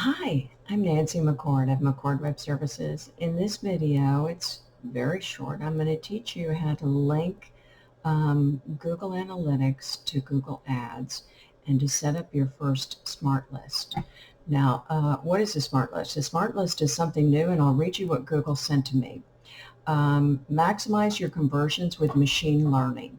Hi, I'm Nancy McCord of McCord Web Services. In this video, it's very short. I'm going to teach you how to link Google Analytics to Google Ads and to set up your first smart list. Now, what is a smart list? A smart list is something new, and I'll read you what Google sent to me. Maximize your conversions with machine learning.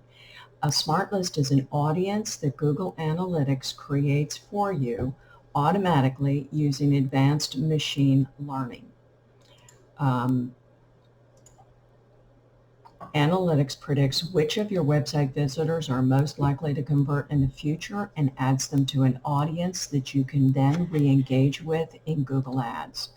A smart list is an audience that Google Analytics creates for you automatically using advanced machine learning. Analytics predicts which of your website visitors are most likely to convert in the future and adds them to an audience that you can then re-engage with in Google Ads.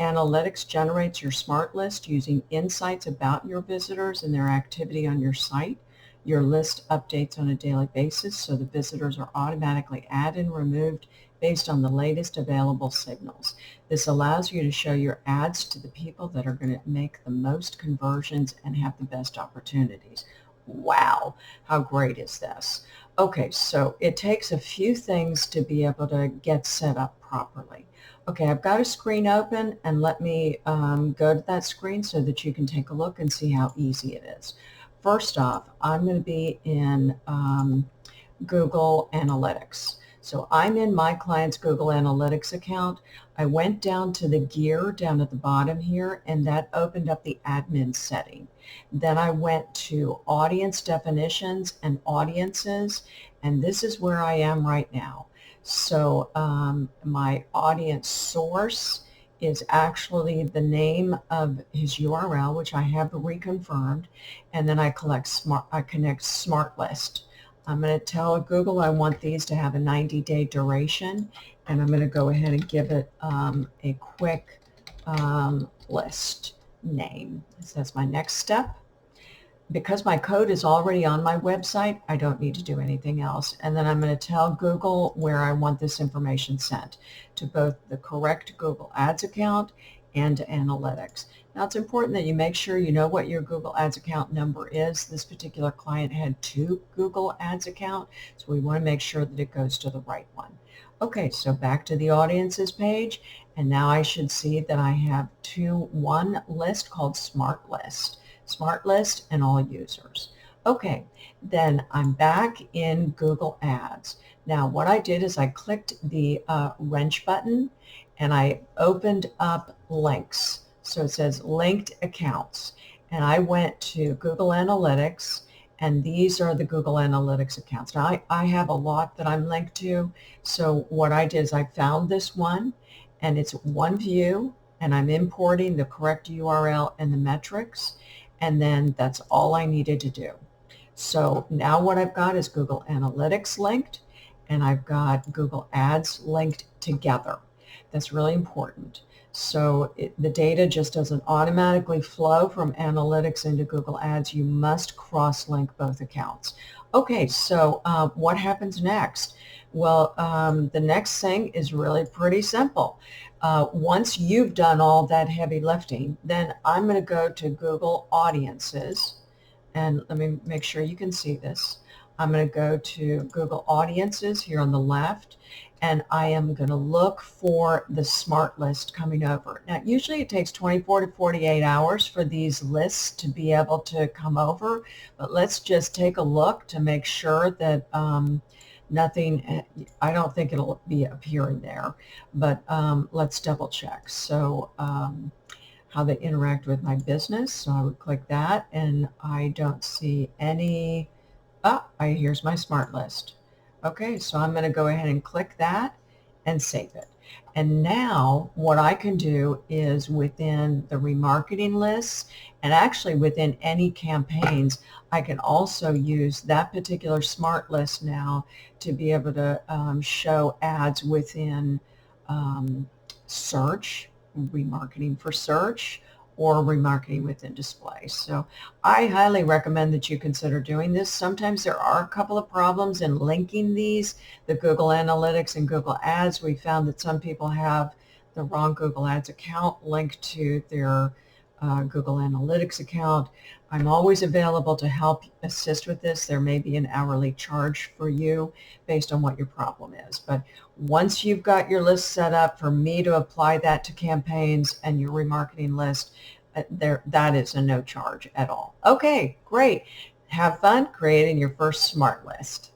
Analytics generates your smart list using insights about your visitors and their activity on your site. Your list updates on a daily basis, so the visitors are automatically added and removed based on the latest available signals. This allows you to show your ads to the people that are going to make the most conversions and have the best opportunities. Wow, how great is this? Okay, so it takes a few things to be able to get set up properly. Okay, I've got a screen open, and let me go to that screen so that you can take a look and see how easy it is. First off, I'm going to be in Google Analytics. So I'm in my client's Google Analytics account. I went down to the gear down at the bottom here, and that opened up the admin setting. Then I went to audience definitions and audiences, and this is where I am right now. So my audience source is actually the name of his URL, which I have reconfirmed, and then I connect Smart List. I'm going to tell Google I want these to have a 90-day duration, and I'm going to go ahead and give it a quick list name. So that's my next step. Because my code is already on my website, I don't need to do anything else. And then I'm going to tell Google where I want this information sent, to both the correct Google Ads account and to Analytics. Now, it's important that you make sure you know what your Google Ads account number is. This particular client had 2 Google Ads accounts, so we want to make sure that it goes to the right one. Okay, so back to the audiences page, and now I should see that I have one list called Smart List. Smart List and all users. Okay, then I'm back in Google Ads. Now what I did is I clicked the wrench button and I opened up links. So it says linked accounts, and I went to Google Analytics, and these are the Google Analytics accounts. Now I have a lot that I'm linked to, so what I did is I found this one, and it's one view, and I'm importing the correct URL and the metrics, and then that's all I needed to do. So now what I've got is Google Analytics linked, and I've got Google Ads linked together. That's really important. So the data just doesn't automatically flow from Analytics into Google Ads. You must cross-link both accounts. Okay, so what happens next? Well, the next thing is really pretty simple. Once you've done all that heavy lifting, then I'm going to go to Google Audiences, and let me make sure you can see this. I'm going to go to Google Audiences here on the left, and I am going to look for the Smart List coming over. Now, usually it takes 24 to 48 hours for these lists to be able to come over, but let's just take a look to make sure that nothing, I don't think it'll be appearing there, but let's double check. So how they interact with my business. So I would click that, and I don't see any, here's my Smart List. Okay, so I'm going to go ahead and click that and save it. And now what I can do is within the remarketing lists, and actually within any campaigns, I can also use that particular Smart List now to be able to show ads within search, remarketing for search, or remarketing within display. So I highly recommend that you consider doing this. Sometimes there are a couple of problems in linking these, the Google Analytics and Google Ads. We found that some people have the wrong Google Ads account linked to their Google Analytics account. I'm always available to help assist with this. There may be an hourly charge for you based on what your problem is. But once you've got your list set up, for me to apply that to campaigns and your remarketing list, that is a no charge at all. Okay, great. Have fun creating your first smart list.